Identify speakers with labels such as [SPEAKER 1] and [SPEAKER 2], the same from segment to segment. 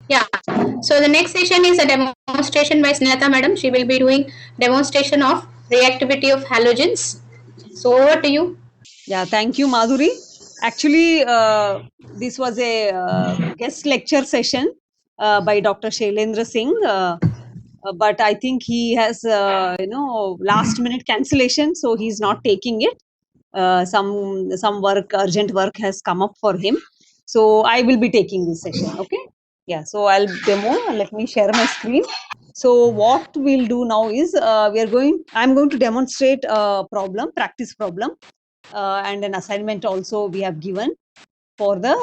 [SPEAKER 1] Yeah. So the next session is a demonstration by Snehata madam. She will be doing demonstration of reactivity of halogens. So over to you.
[SPEAKER 2] Yeah, thank you, Madhuri. Actually, this was a guest lecture session by Dr. Shailendra Singh, but I think he has, last minute cancellation, so he's not taking it. Some work, urgent work has come up for him, so I will be taking this session. Okay. Yeah. So I'll demo. Let me share my screen. So what we'll do now is I'm going to demonstrate a problem, practice problem, and an assignment also we have given for the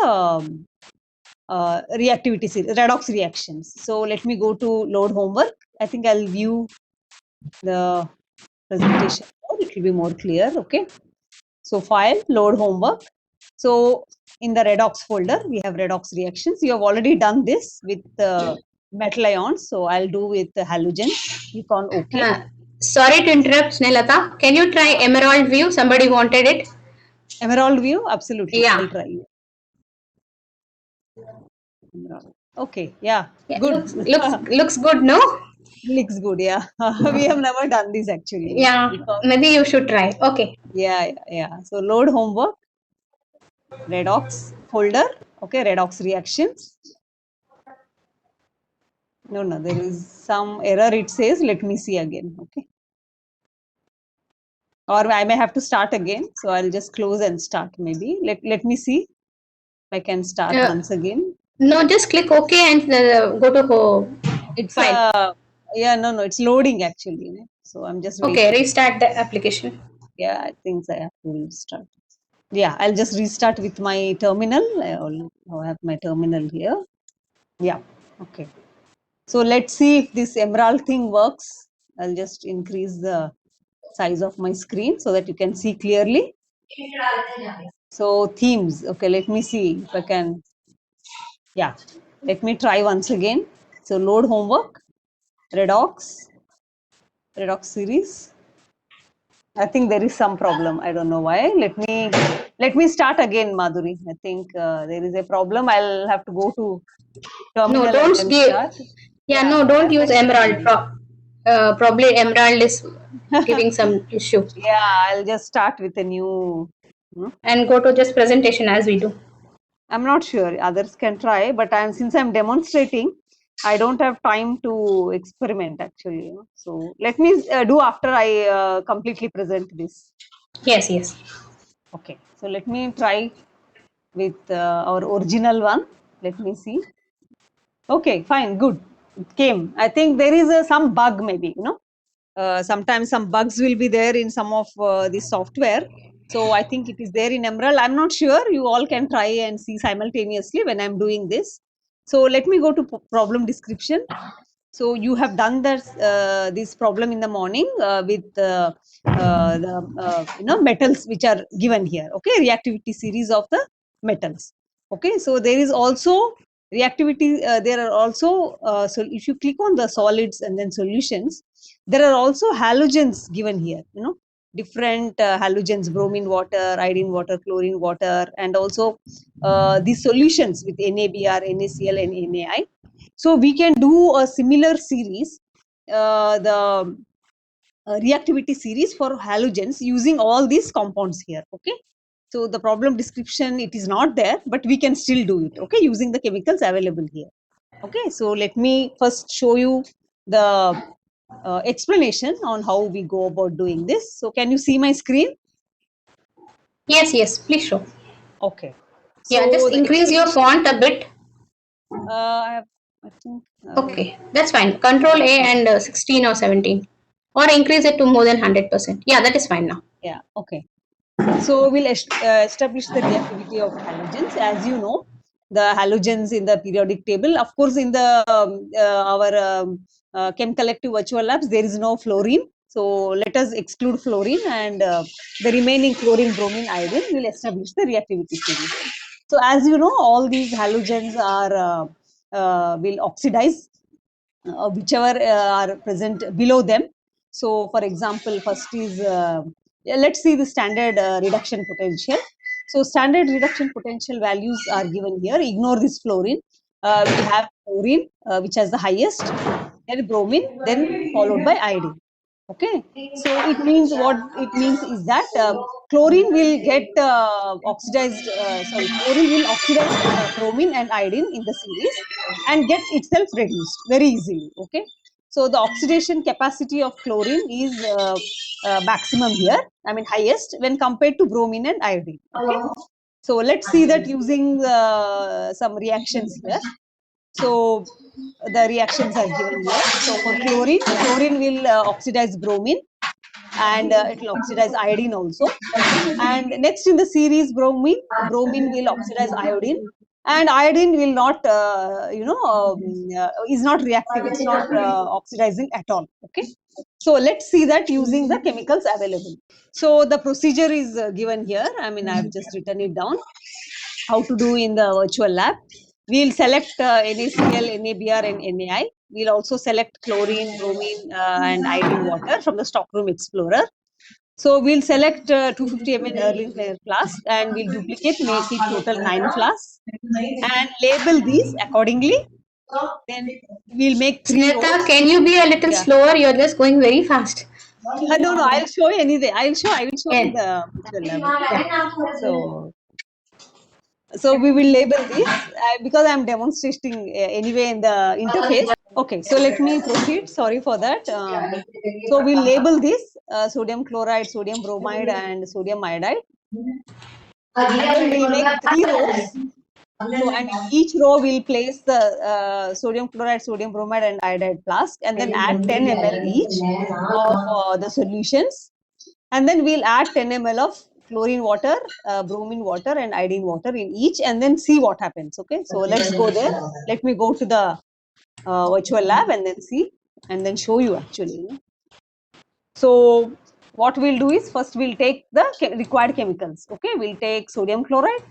[SPEAKER 2] reactivity redox reactions. So let me go to load homework. I think I'll view the presentation. It will be more clear. Okay. So file, load homework. So in the redox folder, we have redox reactions. You have already done this with metal ions. So I'll do with the halogens. Click on OK.
[SPEAKER 1] Sorry to interrupt, Snehata. Can you try emerald view? Somebody wanted it.
[SPEAKER 2] Emerald view, absolutely.
[SPEAKER 1] Yeah.
[SPEAKER 2] I'll try. Emerald. Okay, yeah,
[SPEAKER 1] Yeah.
[SPEAKER 2] good.
[SPEAKER 1] Looks good, no?
[SPEAKER 2] Looks good, yeah. We have never done this actually.
[SPEAKER 1] Yeah.
[SPEAKER 2] Because,
[SPEAKER 1] Maybe you should try. Okay.
[SPEAKER 2] yeah. So load homework, redox folder, okay, redox reactions. No, there is some error it says. Let me see again, okay. Or I may have to start again. So I'll just close and start maybe. Let me see if I can start once again.
[SPEAKER 1] No, just click OK and go to
[SPEAKER 2] It's
[SPEAKER 1] file.
[SPEAKER 2] no, it's loading actually. So I'm just
[SPEAKER 1] Okay,
[SPEAKER 2] waiting.
[SPEAKER 1] restart the application.
[SPEAKER 2] Yeah, I think I have to restart. Yeah, I'll just restart with my terminal. I have my terminal here. Yeah, okay. So let's see if this emerald thing works. I'll just increase the size of my screen so that you can see clearly. So themes, okay, let me see if I can. Yeah, let me try once again. So load homework, redox series. I think there is some problem. I don't know why. Let me start again, Madhuri. I think there is a problem. I'll have to go to
[SPEAKER 1] No,
[SPEAKER 2] terminal and
[SPEAKER 1] don't
[SPEAKER 2] then
[SPEAKER 1] give.
[SPEAKER 2] start.
[SPEAKER 1] Yeah,
[SPEAKER 2] Yeah,
[SPEAKER 1] no, don't
[SPEAKER 2] I'll
[SPEAKER 1] use
[SPEAKER 2] mention
[SPEAKER 1] emerald.
[SPEAKER 2] again.
[SPEAKER 1] Probably emerald is giving some issue.
[SPEAKER 2] Yeah, I'll just start with a new.
[SPEAKER 1] And go to just presentation as we do.
[SPEAKER 2] I'm not sure. Others can try, but since I'm demonstrating, I don't have time to experiment actually. So let me do after I completely present this.
[SPEAKER 1] Yes, yes.
[SPEAKER 2] Okay. So let me try with our original one. Let me see. Okay, fine, good. It came. I think there is some bug maybe, sometimes some bugs will be there in some of this software. So I think it is there in Emerald. I'm not sure. You all can try and see simultaneously when I'm doing this. So let me go to problem description. So you have done this problem in the morning with the metals which are given here. Okay, reactivity series of the metals. Okay, so there is also reactivity. There are also so if you click on the solids and then solutions, there are also halogens given here. Different halogens: bromine water, iodine water, chlorine water, and also these solutions with NaBr, NaCl, and NaI. So we can do a similar series, the reactivity series for halogens using all these compounds here. Okay. So the problem description, it is not there, but we can still do it. Okay, using the chemicals available here. Okay. So let me first show you the explanation on how we go about doing this. So can you see my screen?
[SPEAKER 1] Yes, yes. Please show.
[SPEAKER 2] Okay.
[SPEAKER 1] Yeah, just
[SPEAKER 2] So the
[SPEAKER 1] increase your
[SPEAKER 2] explanation.
[SPEAKER 1] font a bit.
[SPEAKER 2] I think.
[SPEAKER 1] Okay, that's fine. Control A and 16 or 17. Or increase it to more than 100%. Yeah, that is fine now.
[SPEAKER 2] Yeah. Okay. So we'll establish the reactivity of halogens. As you know, the halogens in the periodic table. Of course, in the our Chem Collective virtual labs, there is no fluorine. So let us exclude fluorine, and the remaining chlorine, bromine, iodine will establish the reactivity series. So as you know, all these halogens are will oxidize whichever are present below them. So for example, first is let's see the standard reduction potential. So standard reduction potential values are given here. Ignore this fluorine. we have chlorine, which has the highest, then bromine, then followed by iodine. Okay, so it means what it means is that chlorine will get oxidized. Chlorine will oxidize bromine and iodine in the series and get itself reduced very easily. Okay, so the oxidation capacity of chlorine is maximum here. I mean highest when compared to bromine and iodine. Okay, so let's see that using some reactions here. So the reactions are given here. So for chlorine, chlorine will oxidize bromine and it will oxidize iodine also. And next in the series, bromine will oxidize iodine, and iodine will not, is not reactive. It's not oxidizing at all. Okay. So let's see that using the chemicals available. So the procedure is given here. I mean, I've just written it down. How to do in the virtual lab. We'll select NaCl, NaBr, and NaI. We'll also select chlorine, bromine, and iodine water from the Stockroom Explorer. So we'll select 250 ml Erlenmeyer flask and we'll duplicate, make it total 9 flasks and label these accordingly. Then we'll make 3 rows.
[SPEAKER 1] Snehata, can you be a little
[SPEAKER 2] Yeah.
[SPEAKER 1] slower? You're just going very fast.
[SPEAKER 2] No, I'll show you anyway. I will show
[SPEAKER 1] Yeah.
[SPEAKER 2] in the virtual lab. Yeah. So we will label this because I'm demonstrating anyway in the interface. Okay, so let me proceed. Sorry for that. So we'll label this sodium chloride, sodium bromide, and sodium iodide. And then we'll make 3 rows. So, and each row will place the sodium chloride, sodium bromide, and iodide flask, and then add 10 ml each of the solutions. And then we'll add 10 ml of chlorine water, bromine water, and iodine water in each, and then see what happens. Okay, so let's go there. Let me go to the virtual lab and then see, and then show you actually. So what we'll do is first we'll take the required chemicals. Okay, we'll take sodium chloride.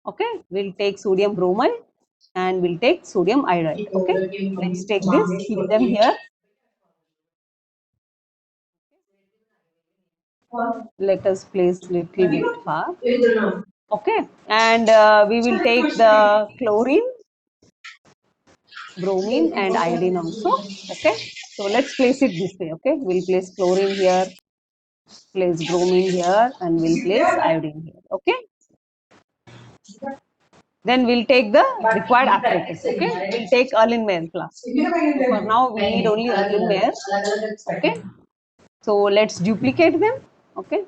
[SPEAKER 2] Okay, we'll take sodium bromide, and we'll take sodium iodide. Okay, let's take this, keep them here. Let us place little bit far. Okay, and we will take the chlorine, bromine, and iodine also. Okay, so let's place it this way. Okay, we'll place chlorine here, place bromine here, and we'll place iodine here. Okay, then we'll take the required apparatus. Okay, we'll take Erlenmeyer flask. So for now, we need only Erlenmeyer. Okay, so let's duplicate them. Okay.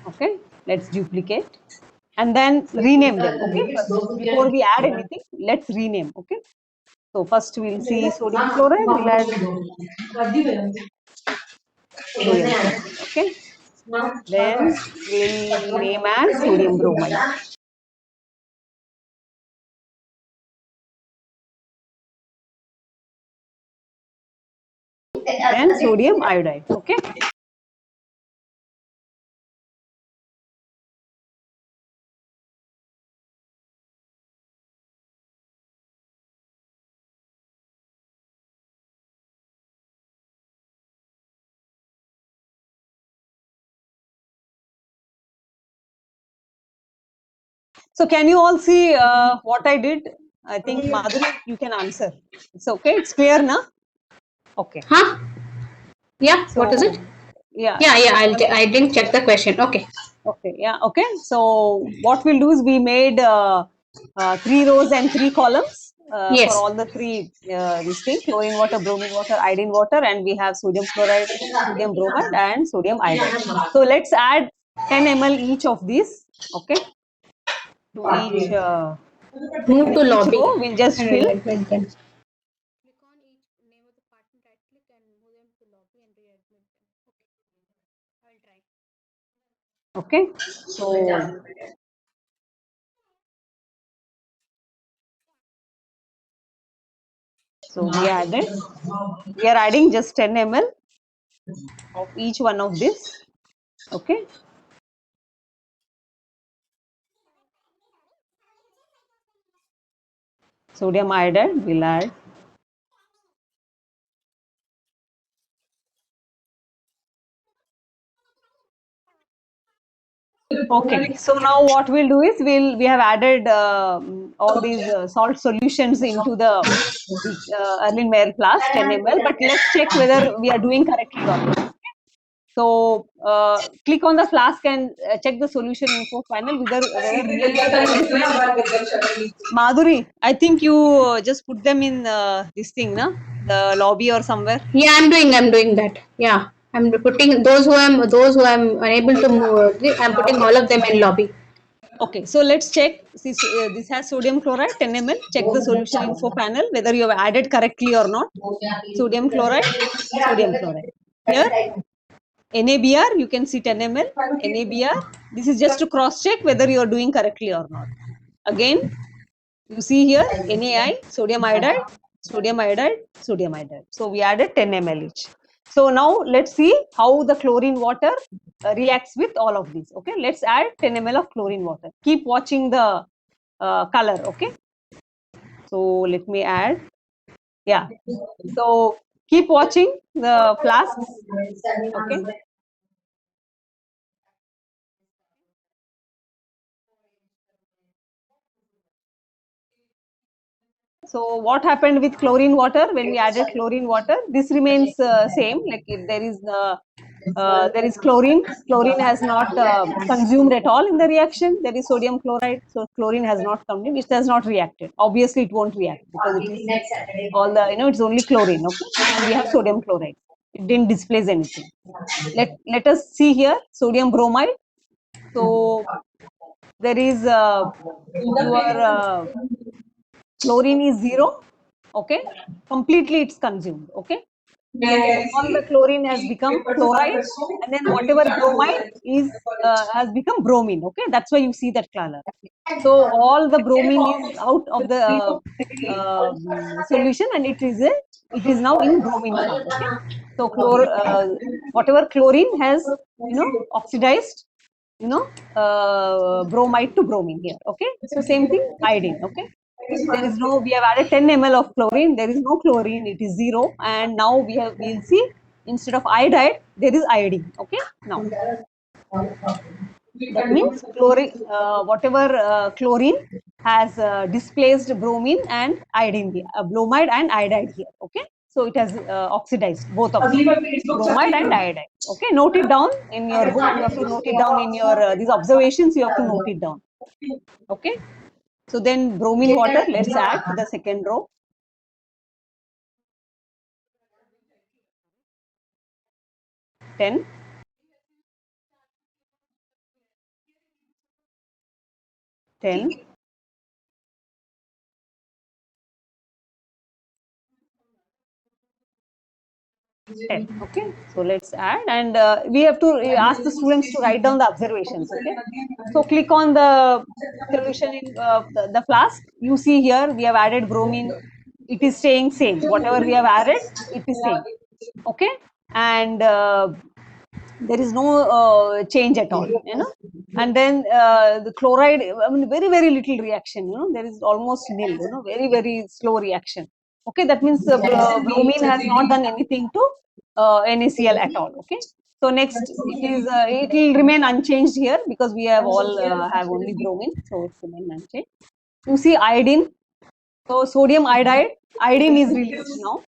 [SPEAKER 2] Okay, let's duplicate and then rename them. Okay, first before we add anything, let's rename. Okay, so first we'll see sodium chloride. We'll add sodium chloride. Okay, then we'll name as sodium bromide. Then sodium iodide. Okay. So can you all see what I did? I think Madhuri, you can answer. It's okay. It's clear now. Okay.
[SPEAKER 1] Huh? Yeah.
[SPEAKER 2] So,
[SPEAKER 1] what is it?
[SPEAKER 2] Yeah.
[SPEAKER 1] Yeah. I didn't check the question. Okay.
[SPEAKER 2] Okay. Yeah. Okay. So what we'll do is we made 3 rows and 3 columns
[SPEAKER 1] Yes.
[SPEAKER 2] for all the 3 this thing: chlorine water, bromine water, iodine water, and we have sodium chloride, sodium bromide, and sodium iodide. So let's add 10 ml each of these. Okay. To each.
[SPEAKER 1] Move to
[SPEAKER 2] Each
[SPEAKER 1] lobby.
[SPEAKER 2] row we'll just
[SPEAKER 1] And
[SPEAKER 2] fill.
[SPEAKER 1] like that then. Click on each name of the partner, right click and move them to lobby and readmit them. Okay. I'll try.
[SPEAKER 2] Okay. So we are adding just 10 ml of each one of this. Okay. Sodium iodide we'll add. Okay, so now what we'll do is we have added all these salt solutions into the Erlenmeyer flask 10 ml, but let's check whether we are doing correctly or not. So click on the flask and check the solution info panel whether really. Madhuri, I think you just put them in this thing, na? The lobby or somewhere.
[SPEAKER 1] Yeah, I'm doing that. Yeah, I'm putting those who I'm unable to move. I'm putting all of them in lobby.
[SPEAKER 2] Okay, so let's check. This has sodium chloride 10 ml. Check the solution info panel whether you have added correctly or not. Sodium chloride, sodium chloride. Here, NaBr, you can see 10 ml. NaBr. This is just to cross check whether you are doing correctly or not. Again, you see here NaI, sodium iodide, sodium iodide, sodium iodide. So we added 10 ml each. So now let's see how the chlorine water reacts with all of these. Okay, let's add 10 ml of chlorine water. Keep watching the color. Okay, so let me add. Yeah, so keep watching the flasks. Okay. So what happened with chlorine water when we added chlorine water? This remains same. Like if there is chlorine. Chlorine has not consumed at all in the reaction. There is sodium chloride, so chlorine has not come in. It has not reacted. Obviously, it won't react because it is all the it's only chlorine. Okay, and we have sodium chloride. It didn't displace anything. Let us see here sodium bromide. So there is your chlorine is 0. Okay, completely it's consumed. Okay, all the chlorine has become chloride, and then whatever bromide is has become bromine. Okay, that's why you see that color. So all the bromine is out of the solution, and it is now in bromine form. Okay, so whatever chlorine has oxidized, bromide to bromine here. Okay, so same thing iodine. Okay, there is no, we have added 10 ml of chlorine, there is no chlorine, it is 0, and now we'll see instead of iodide there is iodine. Okay, now that means chlorine, whatever chlorine has displaced bromine and iodine here, bromide and iodide here. Okay, so it has oxidized both of them, bromide and iodide. Okay, note it down in your book. You have to note it down in your these observations. You have to note it down. Okay, so then bromine water, let's add to the second row. 10. 10. 10. Okay, so let's add, and we have to ask the students to write down the observations. Okay, so click on the solution in the flask. You see here we have added bromine. It is staying same. Whatever we have added, it is same. Okay, and there is no change at all. And then the chloride, I mean, very little reaction. There is almost nil. Very slow reaction. Okay, that means bromine has not done anything to NaCl at all. Okay, so next it will remain unchanged here because we have all have only bromine, so it's remain unchanged. You see iodine. So sodium iodide, iodine is released now.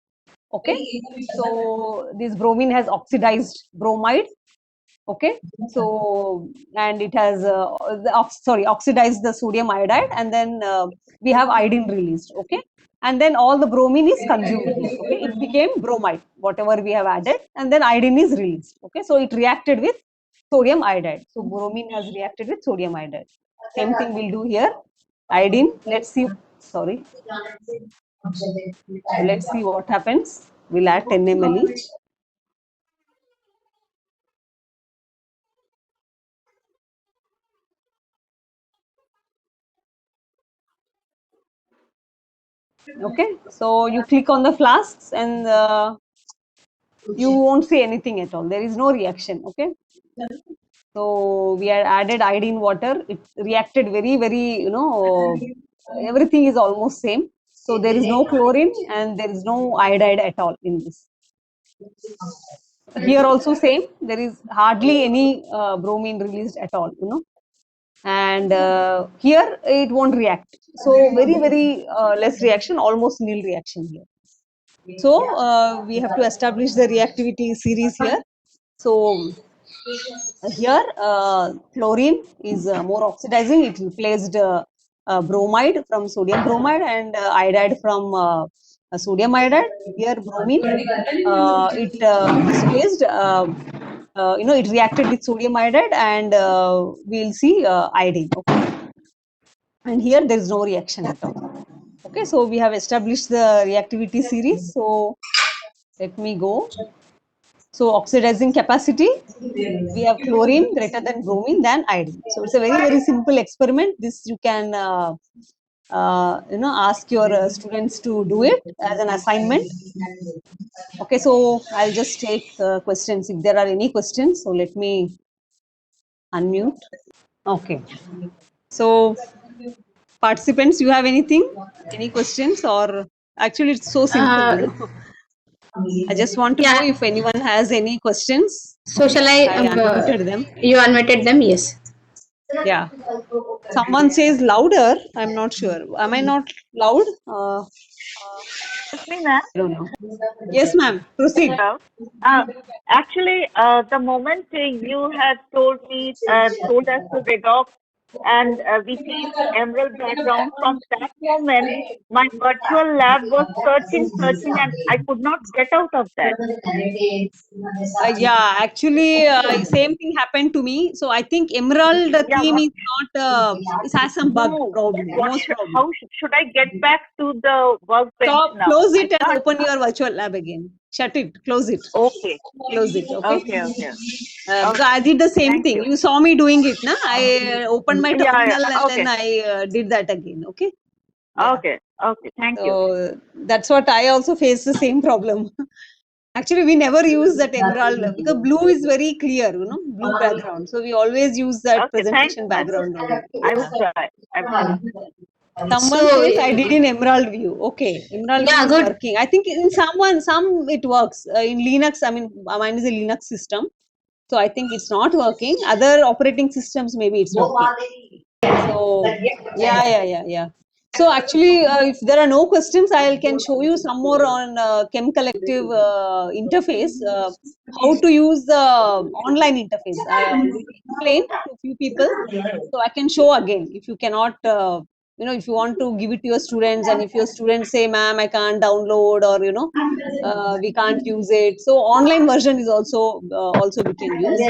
[SPEAKER 2] Okay, so this bromine has oxidized bromide. Okay, so and it has oxidized the sodium iodide, and then we have iodine released. Okay, and then all the bromine is consumed. Okay, it became bromide, whatever we have added, and then iodine is released. Okay, so it reacted with sodium iodide. So bromine has reacted with sodium iodide. Same thing we'll do here. Iodine. Let's see. Sorry. Let's see what happens. We'll add 10 ml each. Okay, so you click on the flasks and you won't see anything at all. There is no reaction. Okay, so we had added iodine water. It reacted very, everything is almost same. So there is no chlorine and there is no iodide at all in this. Here also same. There is hardly any bromine released at all. and here it won't react. So very less reaction, almost nil reaction here. So we have to establish the reactivity series here. So here chlorine is more oxidizing. It replaced bromide from sodium bromide and iodide from sodium iodide. Here bromine it displaced. It reacted with sodium iodide, and we'll see iodine. Okay, and here there is no reaction at all. Okay, so we have established the reactivity series. So let me go. So oxidizing capacity, we have chlorine greater than bromine than iodine. So it's a very simple experiment. This you can ask your students to do it as an assignment. Okay, so I'll just take questions if there are any questions. So let me unmute. Okay, so participants, you have anything, any questions, or actually it's so simple. I just want to know if anyone has any questions.
[SPEAKER 1] So shall I
[SPEAKER 2] unmuted them.
[SPEAKER 1] You unmuted them? Yes.
[SPEAKER 2] Yeah. Someone says louder. I'm not sure. Am I not loud?
[SPEAKER 3] Excuse me, ma'am.
[SPEAKER 2] I don't know. Yes, ma'am. Proceed.
[SPEAKER 3] Hello. Actually, the moment you had told us to redox and we see emerald background, from that moment, my virtual lab was searching, and I could not get out of that.
[SPEAKER 2] Yeah, actually, same thing happened to me. So I think emerald theme is not. It has some bug probably. Most probably.
[SPEAKER 3] How should I get back to the workbench
[SPEAKER 2] Stop.
[SPEAKER 3] now?
[SPEAKER 2] Close it and open your virtual lab again. Shut it. Close it.
[SPEAKER 3] Okay.
[SPEAKER 2] Close it. Okay.
[SPEAKER 3] Okay.
[SPEAKER 2] Because I did the same thing. You saw me doing it, na? I opened my
[SPEAKER 3] Yeah,
[SPEAKER 2] terminal and
[SPEAKER 3] okay.
[SPEAKER 2] then I did that again. Okay.
[SPEAKER 3] Okay. Thank you.
[SPEAKER 2] So that's what I also face the same problem. Actually, we never use that emerald because blue is very clear, blue background. So we always use that
[SPEAKER 3] Okay,
[SPEAKER 2] presentation
[SPEAKER 3] thanks,
[SPEAKER 2] background only.
[SPEAKER 3] I will try.
[SPEAKER 2] Someone
[SPEAKER 1] So,
[SPEAKER 2] says I did in emerald view. Okay, emerald
[SPEAKER 1] Yeah,
[SPEAKER 2] view is
[SPEAKER 1] good.
[SPEAKER 2] working. I think in some it works. In Linux, I mean, mine is a Linux system. So I think it's not working. Other operating systems, maybe it's working. So yeah. So actually, if there are no questions, I can show you some more on Chem Collective interface. How to use the online interface. I already explained to a few people. So I can show again if you cannot. If you want to give it to your students, and if your students say, "Ma'am, I can't download," or we can't use it. So online version is also we can use.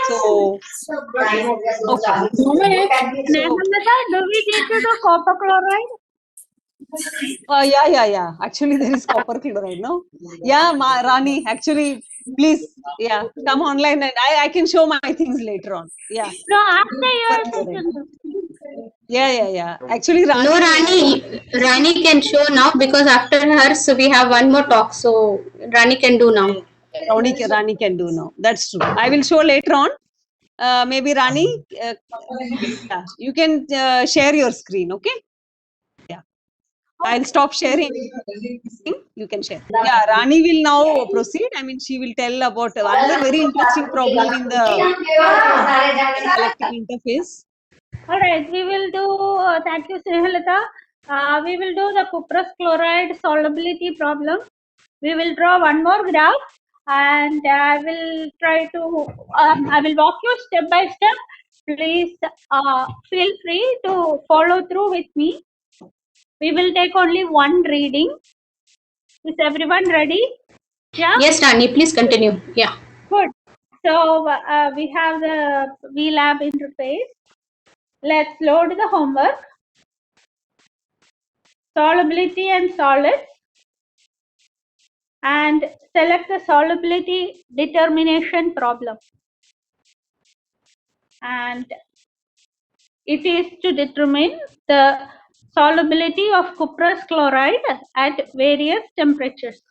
[SPEAKER 2] So okay.
[SPEAKER 3] Nandamata, do we need to do copper chloride?
[SPEAKER 2] Yeah. Actually, there is copper chloride, no? Yeah, Rani, actually, please, come online and I can show my things later on. Yeah.
[SPEAKER 3] No, after your session.
[SPEAKER 2] Yeah. Actually, Rani.
[SPEAKER 1] No, Rani can show now because after her, so we have one more talk. So Rani can do now.
[SPEAKER 2] Rani can do now. That's true. I will show later on. Maybe Rani, you can share your screen, okay? Yeah. I'll stop sharing. You can share. Yeah, Rani will now proceed. I mean, she will tell about another very interesting problem in the collective interface.
[SPEAKER 3] All right, we will do, thank you, Snehalata. We will do the cuprous chloride solubility problem. We will draw one more graph and I will try to, I will walk you step by step. Please feel free to follow through with me. We will take only one reading. Is everyone ready? Yeah?
[SPEAKER 1] Yes, Rani, please continue. Yeah.
[SPEAKER 3] Good. So we have the VLab interface. Let's load the homework. Solubility and solids. And select the solubility determination problem. And it is to determine the solubility of cuprous chloride at various temperatures.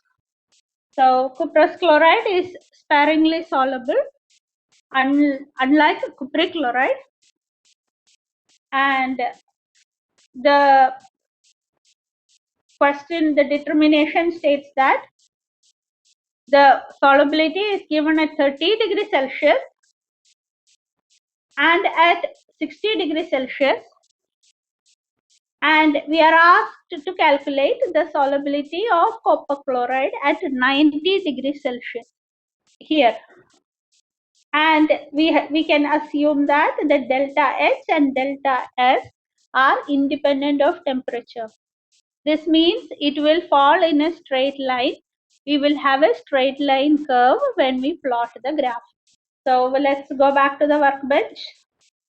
[SPEAKER 3] So cuprous chloride is sparingly soluble, unlike cupric chloride. And the question, the determination states that the solubility is given at 30 degrees Celsius and at 60 degrees Celsius, and we are asked to calculate the solubility of copper chloride at 90 degrees Celsius here. And we can assume that the delta H and delta S are independent of temperature. This means it will fall in a straight line. We will have a straight line curve when we plot the graph. So let's go back to the workbench.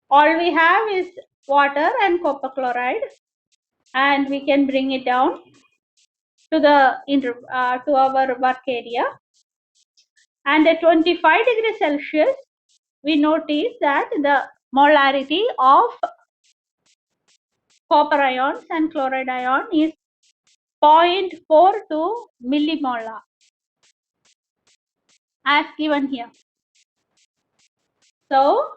[SPEAKER 3] All we have is water and copper chloride, and we can bring it down to the to our work area. And at 25 degrees Celsius, we notice that the molarity of copper ions and chloride ion is 0.42 millimolar as given here. So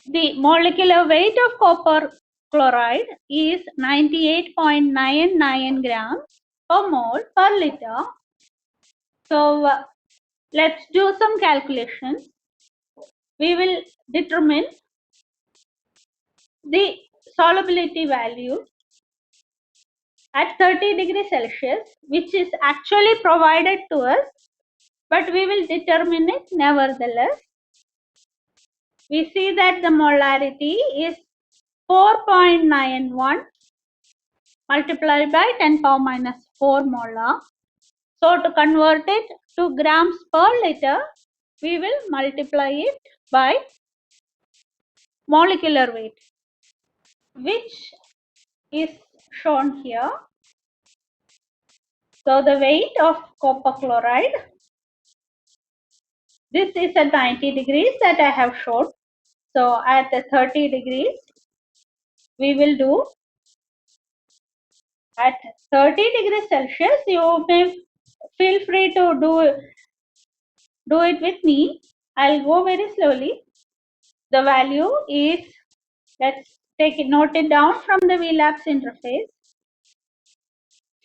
[SPEAKER 3] the molecular weight of copper chloride is 98.99 grams per mole per liter. So let's do some calculations. We will determine the solubility value at 30 degrees Celsius, which is actually provided to us, but we will determine it nevertheless. We see that the molarity is 4.91 multiplied by 10 power minus 4 molar. So to convert it to grams per liter, we will multiply it by molecular weight, which is shown here. So the weight of copper chloride, this is at 90 degrees that I have shown. So at 30 degrees, we will do at 30 degrees Celsius. You may feel free to do it with me. I'll go very slowly. The value is, let's note it down from the VLabs interface.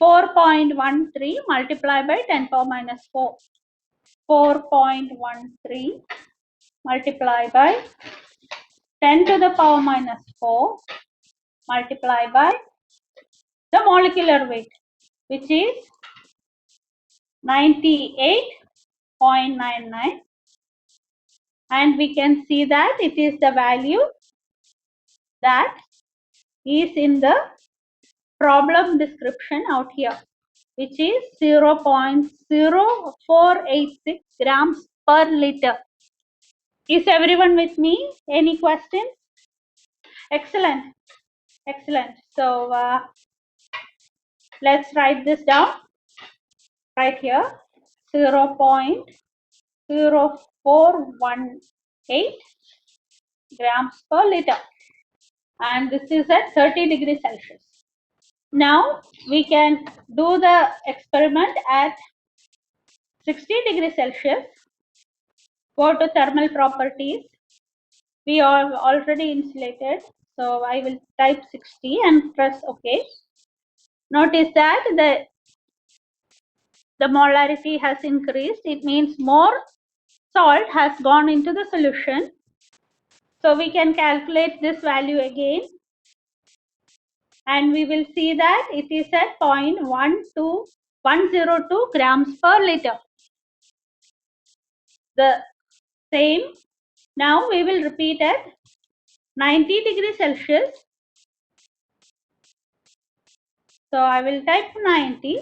[SPEAKER 3] 4.13 multiplied by 10 power minus 4. 4.13 multiplied by 10 to the power minus 4 multiplied by the molecular weight, which is 98.99, and we can see that it is the value that is in the problem description out here, which is 0.0486 grams per liter. Is everyone with me? Any questions? Excellent. Excellent. So let's write this down right here. 0.0418 grams per liter. And this is at 30 degrees Celsius. Now we can do the experiment at 60 degrees Celsius. Go to thermal properties. We are already insulated. So I will type 60 and press OK. Notice that the molarity has increased. It means more salt has gone into the solution. So we can calculate this value again. And we will see that it is at 0.102 grams per liter. The same. Now we will repeat at 90 degrees Celsius. So I will type 90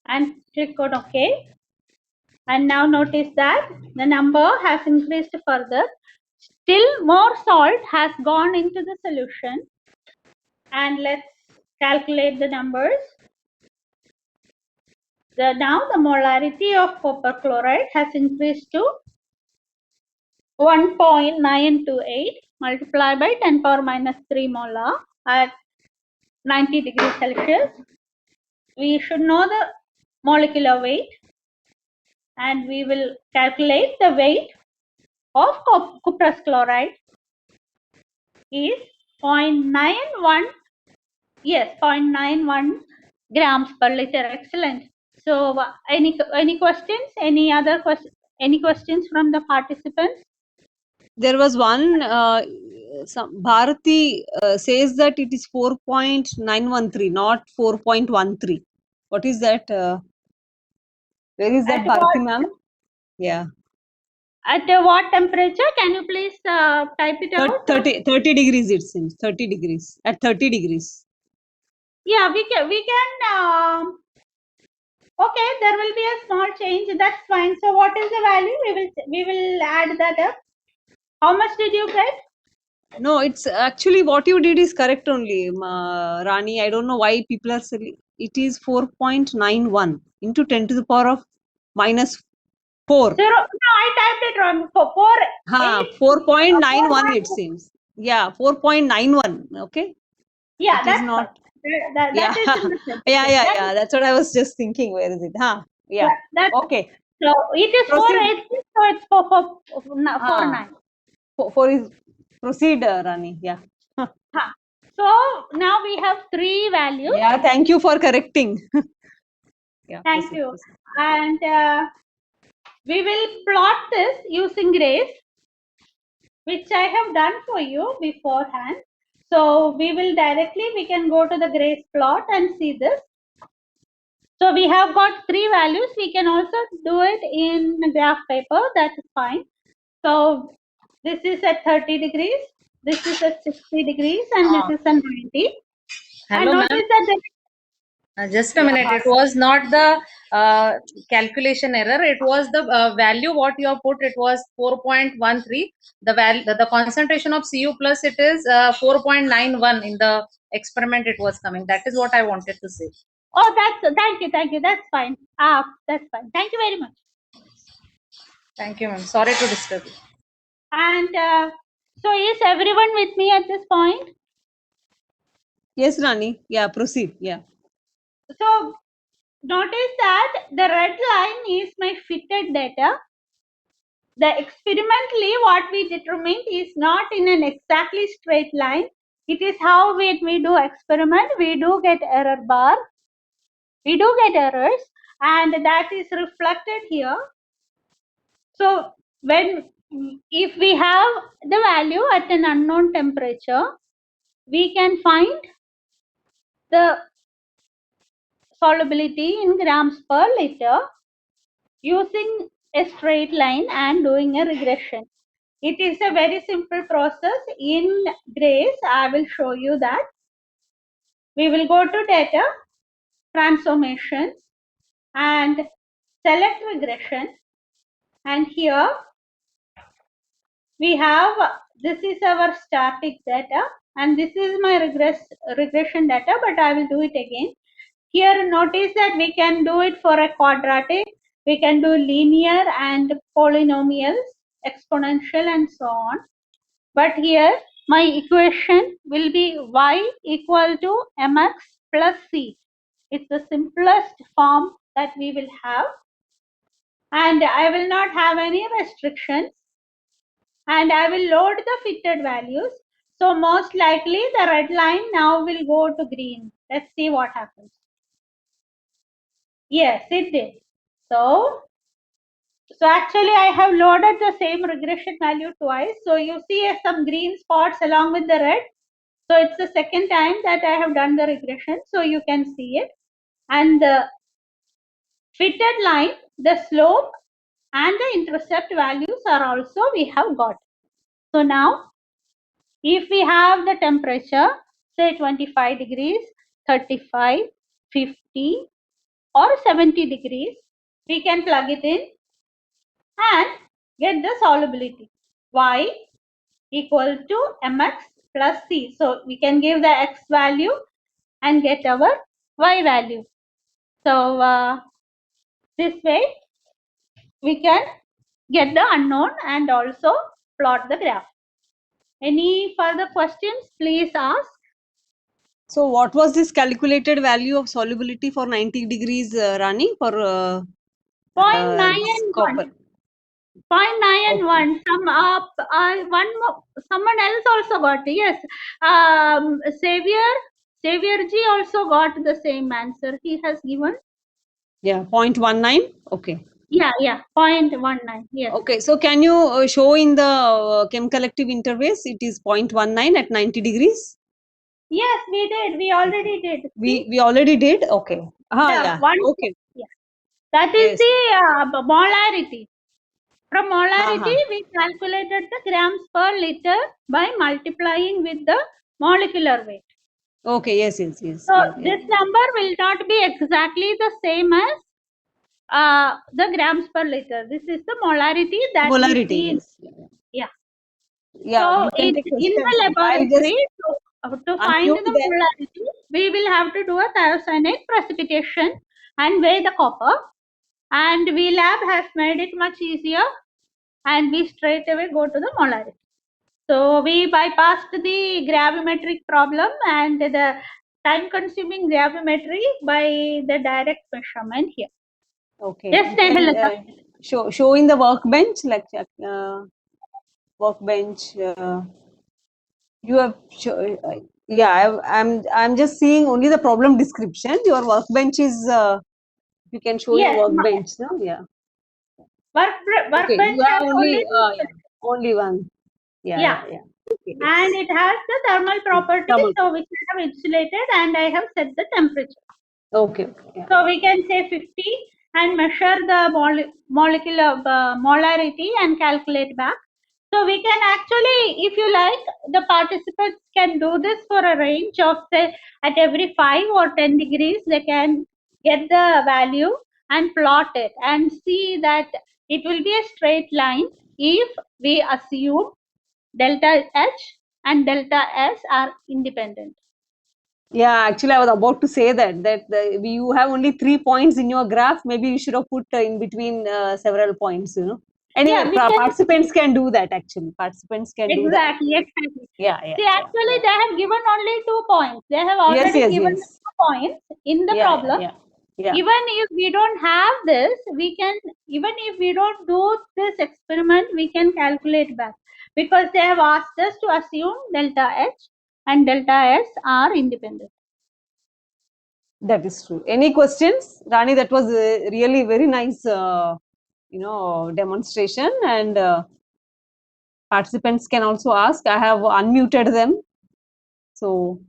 [SPEAKER 3] and click on OK. And now notice that the number has increased further. Still more salt has gone into the solution. And let's calculate the numbers. Now the molarity of copper chloride has increased to 1.928 multiplied by 10 power minus 3 molar at 90 degrees Celsius. We should know the molecular weight, and we will calculate the weight of cuprous chloride is 0.91, yes, 0.91 grams per liter. Excellent. So any questions? Any other questions? Any questions from the participants?
[SPEAKER 2] There was one, some Bharati says that it is 4.913, not 4.13. What is that? Where is that,
[SPEAKER 3] At
[SPEAKER 2] Bharati
[SPEAKER 3] what,
[SPEAKER 2] ma'am? Yeah,
[SPEAKER 3] at what temperature? Can you please type it out?
[SPEAKER 2] 30 degrees it seems, 30 degrees, at 30 degrees.
[SPEAKER 3] Yeah, we can, okay, there will be a small change. That's fine. So what is the value? We will add that up. How much did you get?
[SPEAKER 2] No, it's actually what you did is correct only, Rani. I don't know why people are silly. It is 4.91 into 10 to the power of minus 4.
[SPEAKER 3] Zero. No, I typed it wrong. Four.
[SPEAKER 2] Ha, 4.91 it seems. Yeah, 4.91. Okay.
[SPEAKER 3] Yeah,
[SPEAKER 2] It is
[SPEAKER 3] that's
[SPEAKER 2] not.
[SPEAKER 3] fine. That
[SPEAKER 2] Yeah.
[SPEAKER 3] is in the set.
[SPEAKER 2] Yeah. That's what I was just thinking. Where is it? Huh? Yeah.
[SPEAKER 3] That's
[SPEAKER 2] Okay.
[SPEAKER 3] so it is
[SPEAKER 2] Proceed.
[SPEAKER 3] 486, so it's 449.
[SPEAKER 2] For his proceed, Rani. Yeah.
[SPEAKER 3] Huh. So now we have three values.
[SPEAKER 2] Yeah. Thank you for correcting. Yeah.
[SPEAKER 3] Thank
[SPEAKER 2] proceed,
[SPEAKER 3] you.
[SPEAKER 2] proceed.
[SPEAKER 3] And we will plot this using Grace, which I have done for you beforehand. So we can go to the Grace plot and see this. So we have got three values. We can also do it in graph paper. That is fine. So this is at 30 degrees. This is at 60 degrees, and this is at 90.
[SPEAKER 4] Hello,
[SPEAKER 3] and
[SPEAKER 4] ma'am.
[SPEAKER 3] notice that
[SPEAKER 4] Just a minute. It was not the calculation error. It was the value what you have put. It was 4.13. The value, the concentration of Cu plus, it is 4.91 in the experiment. It was coming. That is what I wanted to say.
[SPEAKER 3] oh, thank you. That's fine. That's fine. Thank you very much.
[SPEAKER 4] Thank you, ma'am. Sorry to disturb you.
[SPEAKER 3] And so is everyone with me at this point?
[SPEAKER 2] Yes, Rani. Yeah. Proceed. Yeah.
[SPEAKER 3] So notice that the red line is my fitted data. The experimentally what we determined is not in an exactly straight line. It is how when we do experiment, we do get error bar. We do get errors, and that is reflected here. So if we have the value at an unknown temperature, we can find the solubility in grams per liter using a straight line and doing a regression. It is a very simple process. In Grace, I will show you that. We will go to data, transformations, and select regression. And here we have, this is our static data, and this is my regression data, but I will do it again. Here notice that we can do it for a quadratic, we can do linear and polynomials, exponential and so on. But here my equation will be y equal to mx plus c. It's the simplest form that we will have. And I will not have any restrictions. And I will load the fitted values. So most likely the red line now will go to green. Let's see what happens. Yes, it did. So actually I have loaded the same regression value twice. So you see some green spots along with the red. So it's the second time that I have done the regression. So you can see it. And the fitted line, the slope and the intercept values are also we have got. So now if we have the temperature, say 25 degrees, 35, 50 or 70 degrees, we can plug it in and get the solubility. Y equal to mx plus c. So we can give the x value and get our y value. So this way we can get the unknown and also plot the graph. Any further questions, please ask.
[SPEAKER 2] So what was this calculated value of solubility for 90 degrees, Rani, for
[SPEAKER 3] 0.9
[SPEAKER 2] copper?
[SPEAKER 3] 0.9 and 1. Someone else also got it. Yes. Xavier G also got the same answer. He has given.
[SPEAKER 2] Yeah, 0.19. Okay.
[SPEAKER 3] Yeah, 0.19. Yes.
[SPEAKER 2] Okay, so can you show in the chem collective interface it is 0.19 at 90 degrees?
[SPEAKER 3] Yes, we did. We already did. See?
[SPEAKER 2] We already did. Okay. Yeah.
[SPEAKER 3] One.
[SPEAKER 2] Okay.
[SPEAKER 3] Yeah. That is
[SPEAKER 2] Yes.
[SPEAKER 3] the molarity. From molarity,
[SPEAKER 2] Uh-huh.
[SPEAKER 3] we calculated the grams per liter by multiplying with the molecular weight.
[SPEAKER 2] Okay. Yes.
[SPEAKER 3] So
[SPEAKER 2] Yeah.
[SPEAKER 3] this number will not be exactly the same as the grams per liter. This is the molarity that we
[SPEAKER 2] Molarity.
[SPEAKER 3] see.
[SPEAKER 2] Yes.
[SPEAKER 3] Yeah.
[SPEAKER 2] Yeah.
[SPEAKER 3] So
[SPEAKER 2] You can
[SPEAKER 3] in
[SPEAKER 2] take
[SPEAKER 3] the
[SPEAKER 2] questions. I'll
[SPEAKER 3] laboratory,
[SPEAKER 2] just
[SPEAKER 3] to find
[SPEAKER 2] unmute
[SPEAKER 3] the
[SPEAKER 2] them.
[SPEAKER 3] molarity, we will have to do a thiocyanate precipitation and weigh the copper. And VLab has made it much easier, and we straight away go to the molarity. So we bypassed the gravimetric problem and the time-consuming gravimetry by the direct measurement here.
[SPEAKER 2] Okay.
[SPEAKER 3] Yes,
[SPEAKER 2] You can,
[SPEAKER 3] Snehalata.
[SPEAKER 2] show in the workbench, like workbench. You have yeah. I'm just seeing only the problem description. Your workbench is. You can show
[SPEAKER 3] Yes,
[SPEAKER 2] your workbench. No. Yeah. Okay.
[SPEAKER 3] workbench
[SPEAKER 2] You have
[SPEAKER 3] has
[SPEAKER 2] only
[SPEAKER 3] only
[SPEAKER 2] only one. Yeah. Okay.
[SPEAKER 3] and it has the thermal properties,
[SPEAKER 2] Thermal.
[SPEAKER 3] so which I have insulated and I have set the temperature.
[SPEAKER 2] Okay. Yeah.
[SPEAKER 3] So we can say 50 and measure the molecular molarity and calculate back. So we can actually, if you like, the participants can do this for a range of say at every 5 or 10 degrees, they can get the value and plot it and see that it will be a straight line if we assume delta H and delta S are independent.
[SPEAKER 2] Yeah, actually, I was about to say that you have only 3 points in your graph. Maybe you should have put in between several points. Anyway,
[SPEAKER 3] Yeah, we can-
[SPEAKER 2] participants can do that. Actually, participants can do that.
[SPEAKER 3] Exactly.
[SPEAKER 2] Yeah.
[SPEAKER 3] See, actually, they have given only 2 points. They have already given 2 points in the problem.
[SPEAKER 2] Yeah.
[SPEAKER 3] Even if we don't have this, we can, even if we don't do this experiment, we can calculate back because they have asked us to assume delta H and delta S are independent.
[SPEAKER 2] That is true. Any questions, Rani? That was really very nice, demonstration, and participants can also ask. I have unmuted them. So,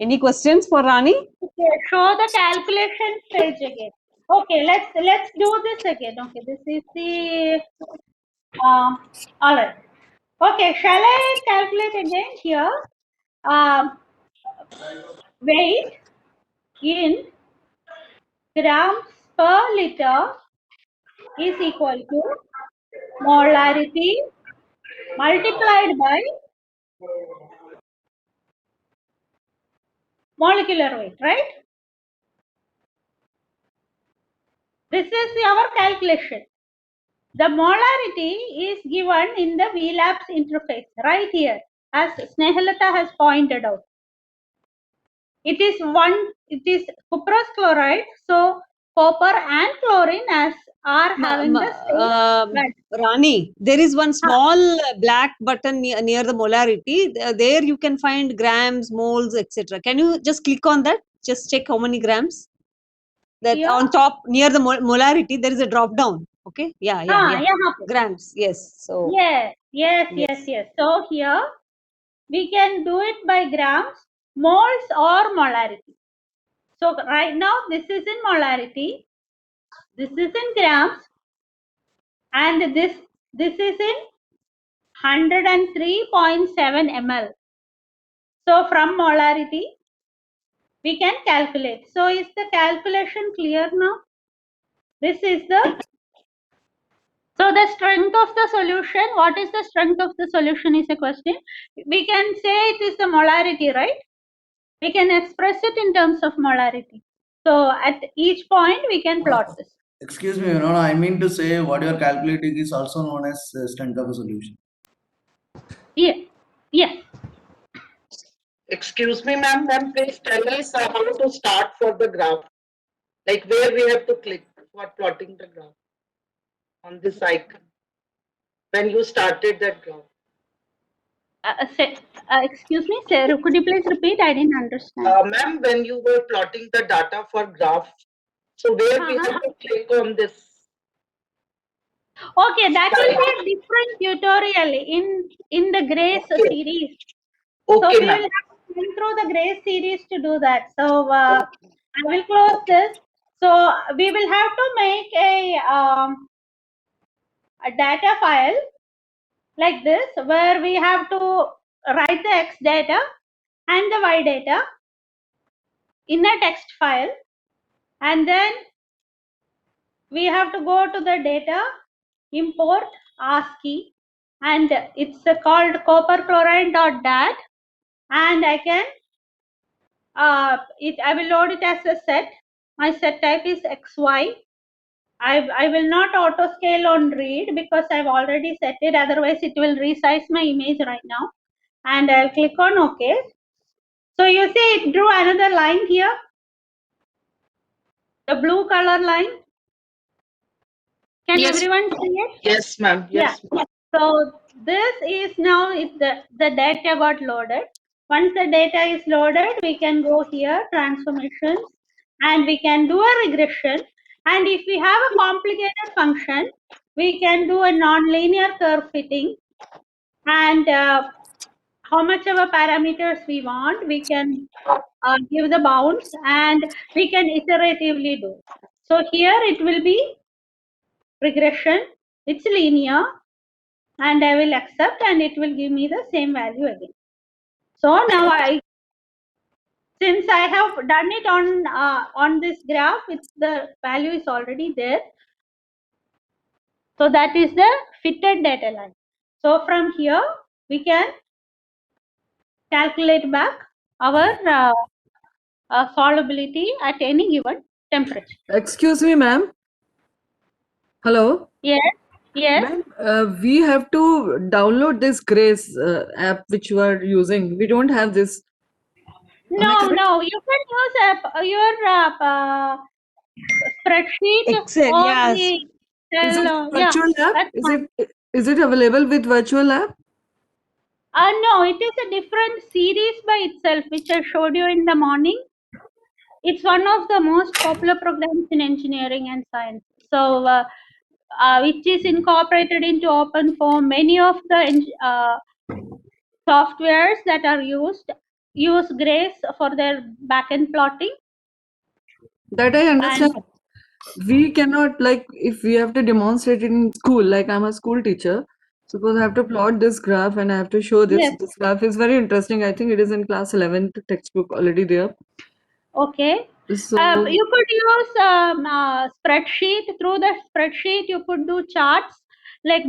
[SPEAKER 2] any questions for Rani?
[SPEAKER 3] Okay, show the calculation page again. Okay, let's do this again. Okay, this is the all right. Okay, shall I calculate again here? Weight in grams per liter is equal to molarity multiplied by molecular weight, right? This is our calculation. The molarity is given in the VLabs interface right here, as Snehalata has pointed out. It is cuprous chloride, so copper and chlorine are having the same.
[SPEAKER 2] Rani, there is one small black button near the molarity. There you can find grams, moles, etc. Can you just click on that? Just check how many grams. That
[SPEAKER 3] Here?
[SPEAKER 2] on top near the molarity there is a drop down. Okay. Yeah. Grams. Yes. So.
[SPEAKER 3] Yes. So here we can do it by grams, moles or molarity. So right now this is in molarity, this is in grams, and this is in 103.7 ml. So from molarity we can calculate. So is the calculation clear now? This is so the strength of the solution. What is the strength of the solution is a question. We can say it is the molarity, right? We can express it in terms of molarity. So at each point we can plot this.
[SPEAKER 5] Excuse me, I mean to say what you are calculating is also known as strength of a solution.
[SPEAKER 3] Yes.
[SPEAKER 6] Excuse me, ma'am. Ma'am, please tell us how to start for the graph. Like where we have to click for plotting the graph on this icon. When you started that graph.
[SPEAKER 3] Excuse me, sir. Could you please repeat? I didn't understand.
[SPEAKER 6] Ma'am, when you were plotting the data for graph, so where we have to click on this
[SPEAKER 3] Okay, that will be a different tutorial in the GRACE
[SPEAKER 6] Okay.
[SPEAKER 3] series. So
[SPEAKER 6] Okay,
[SPEAKER 3] we
[SPEAKER 6] ma'am.
[SPEAKER 3] will have to go through the GRACE series to do that. So I will close this. So we will have to make a data file like this, where we have to write the X data and the Y data in a text file, and then we have to go to the data, import ASCII, and it's called copper chloride.dat, and I can I will load it as a set. My set type is XY. I will not auto scale on read because I've already set it, otherwise it will resize my image right now. And I'll click on OK. So you see it drew another line here, the blue color line. Can
[SPEAKER 1] Yes.
[SPEAKER 3] everyone see it?
[SPEAKER 6] Yes, ma'am. Yes.
[SPEAKER 3] Yeah. So this is now the data got loaded. Once the data is loaded, we can go here, transformations, and we can do a regression. And if we have a complicated function, we can do a nonlinear curve fitting. And how much of a parameters we want, we can give the bounds, and we can iteratively do. So here it will be regression. It's linear. And I will accept, and it will give me the same value again. So now since I have done it on this graph, the value is already there. So that is the fitted data line. So from here we can calculate back our solubility at any given temperature.
[SPEAKER 7] Excuse me, ma'am. Hello.
[SPEAKER 3] Yes. Yes.
[SPEAKER 7] Ma'am, we have to download this GRACE app which you are using. We don't have this. Am I
[SPEAKER 3] No,
[SPEAKER 7] correct?
[SPEAKER 3] no. You can use your spreadsheet
[SPEAKER 2] Excel,
[SPEAKER 3] or
[SPEAKER 2] yes.
[SPEAKER 3] the
[SPEAKER 7] Is it
[SPEAKER 3] yeah,
[SPEAKER 7] virtual app?
[SPEAKER 3] that's fine.
[SPEAKER 7] Is it available with virtual app?
[SPEAKER 3] No, it is a different series by itself, which I showed you in the morning. It's one of the most popular programs in engineering and science. So, which is incorporated into OpenFOAM. Many of the softwares that are used use GRACE for their backend plotting.
[SPEAKER 7] That I understand. We cannot, like, if we have to demonstrate it in school, like I'm a school teacher, suppose I have to plot this graph and I have to show this.
[SPEAKER 3] Yes.
[SPEAKER 7] This graph is very interesting. I think it is in class 11th textbook already there.
[SPEAKER 3] Okay.
[SPEAKER 7] So
[SPEAKER 3] You could use spreadsheet. Through the spreadsheet, you could do charts. Like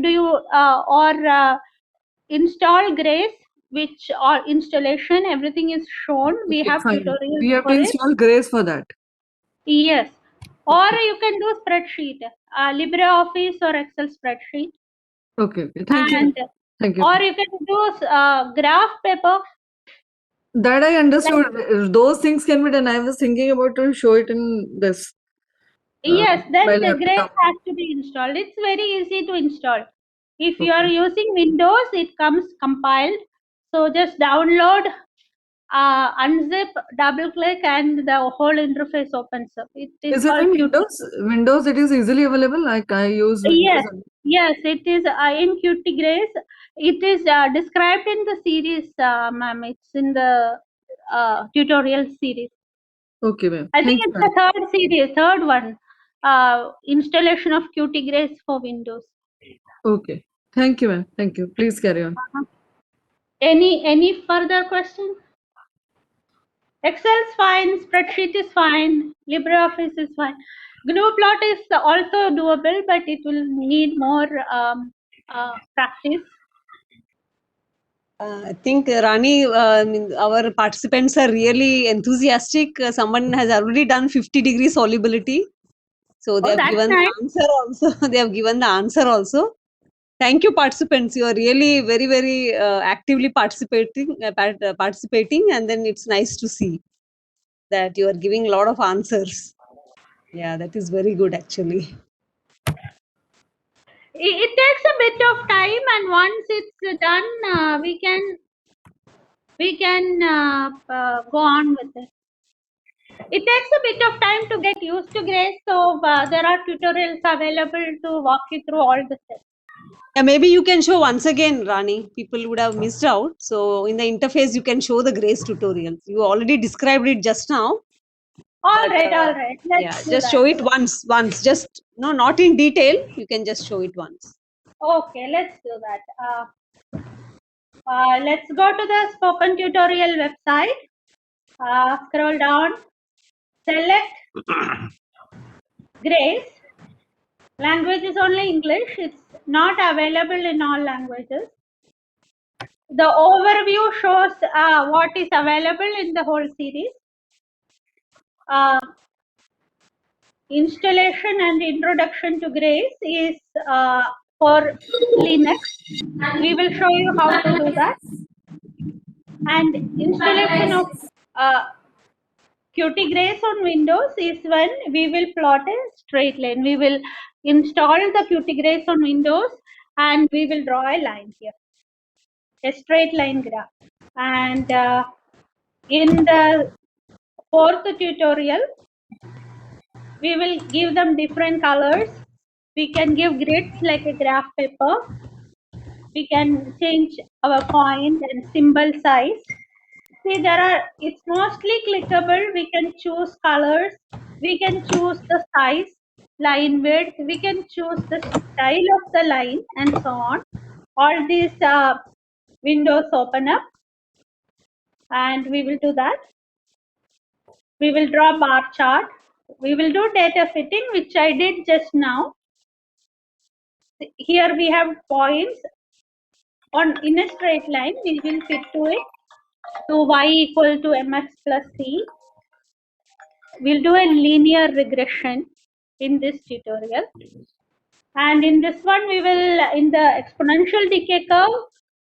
[SPEAKER 3] install GRACE, which or installation, everything is shown. We
[SPEAKER 7] okay,
[SPEAKER 3] have
[SPEAKER 7] fine.
[SPEAKER 3] tutorials
[SPEAKER 7] We have
[SPEAKER 3] for
[SPEAKER 7] to
[SPEAKER 3] it.
[SPEAKER 7] install GRACE for that.
[SPEAKER 3] Yes. Or you can do spreadsheet, LibreOffice or Excel spreadsheet.
[SPEAKER 7] Okay. Thank you.
[SPEAKER 3] And
[SPEAKER 7] Thank you.
[SPEAKER 3] or you can do graph paper.
[SPEAKER 7] That I understood. Those things can be done. I was thinking about to show it in this.
[SPEAKER 3] Yes, then
[SPEAKER 7] my
[SPEAKER 3] the GRACE
[SPEAKER 7] laptop.
[SPEAKER 3] has to be installed. It's very easy to install. If you are
[SPEAKER 7] Okay.
[SPEAKER 3] using Windows, it comes compiled. So just download, unzip, double click, and the whole interface opens up. It is
[SPEAKER 7] Is it
[SPEAKER 3] called
[SPEAKER 7] in
[SPEAKER 3] Qt.
[SPEAKER 7] Windows? Windows, it is easily available. Like I use Windows.
[SPEAKER 3] Yes, it is in Qt GRACE. It is described in the series, ma'am. It's in the tutorial series.
[SPEAKER 7] Okay, ma'am.
[SPEAKER 3] I think
[SPEAKER 7] Thank you,
[SPEAKER 3] it's
[SPEAKER 7] ma'am.
[SPEAKER 3] the third series, third one. Installation of Qt GRACE for Windows.
[SPEAKER 7] Okay. Thank you, ma'am. Thank you. Please carry on.
[SPEAKER 3] Any further question? Excel is fine, spreadsheet is fine, LibreOffice is fine. GNU-plot is also doable, but it will need more practice.
[SPEAKER 2] I think Rani, our participants are really enthusiastic. Someone has already done 50-degree solubility. So they have
[SPEAKER 3] that's
[SPEAKER 2] given
[SPEAKER 3] nice.
[SPEAKER 2] the answer also. They have given the answer also. Thank you, participants. You are really very, very actively participating, and then it's nice to see that you are giving a lot of answers. Yeah, that is very good actually.
[SPEAKER 3] It takes a bit of time, and once it's done, we can go on with it. it takes a bit of time to get used to Grace. So there are tutorials available to walk you through all the steps.
[SPEAKER 2] Yeah, maybe you can show once again, Rani. People would have missed out. So in the interface, you can show the Grace tutorial. You already described it just now.
[SPEAKER 3] All
[SPEAKER 2] But,
[SPEAKER 3] right, all right. Let's
[SPEAKER 2] Yeah,
[SPEAKER 3] do
[SPEAKER 2] just
[SPEAKER 3] that.
[SPEAKER 2] show it once. Just no, not in detail. You can just show it once.
[SPEAKER 3] Okay, let's do that. Let's go to the spoken tutorial website. Scroll down. Select Grace. Language is only English. It's not available in all languages. The overview shows what is available in the whole series. Installation and introduction to Grace is for Linux. We will show you how to do that. And installation of Qt Grace on Windows is when we will plot a straight line. We will install the Qt Grace on Windows and we will draw a line here, a straight line graph. And in the fourth tutorial, we will give them different colors. We can give grids like a graph paper. We can change our point and symbol size. See, it's mostly clickable. We can choose colors. We can choose the size, line width. We can choose the style of the line and so on. All these windows open up and we will do that. We will draw bar chart. We will do data fitting, which I did just now. Here we have points in a straight line. We will fit to it. So y equal to mx plus c. We'll do a linear regression in this tutorial. And in this one, we will, in the exponential decay curve,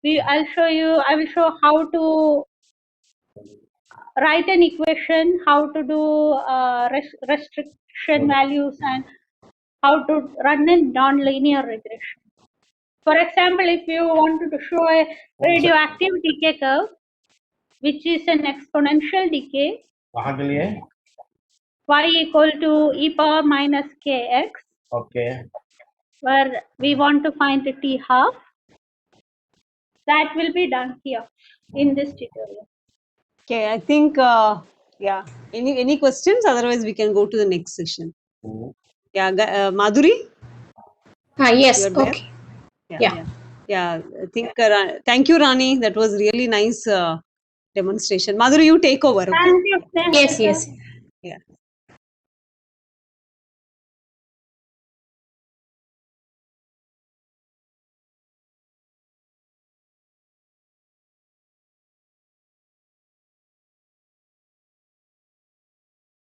[SPEAKER 3] I will show how to write an equation, how to do restriction values, and how to run a non-linear regression. For example, if you wanted to show a radioactive decay curve, which is an exponential decay, y equal to e power minus kx,
[SPEAKER 8] Okay.
[SPEAKER 3] where we want to find the t half, that will be done here in this tutorial.
[SPEAKER 2] Okay, I think yeah. Any questions? Otherwise, we can go to the next session. Yeah, Madhuri.
[SPEAKER 1] Yes,
[SPEAKER 2] You're there?
[SPEAKER 1] okay.
[SPEAKER 2] Yeah. I think thank you, Rani. That was really nice demonstration. Madhuri, you take over. Okay?
[SPEAKER 3] Thank you.
[SPEAKER 1] Yes, yes.
[SPEAKER 2] Yeah.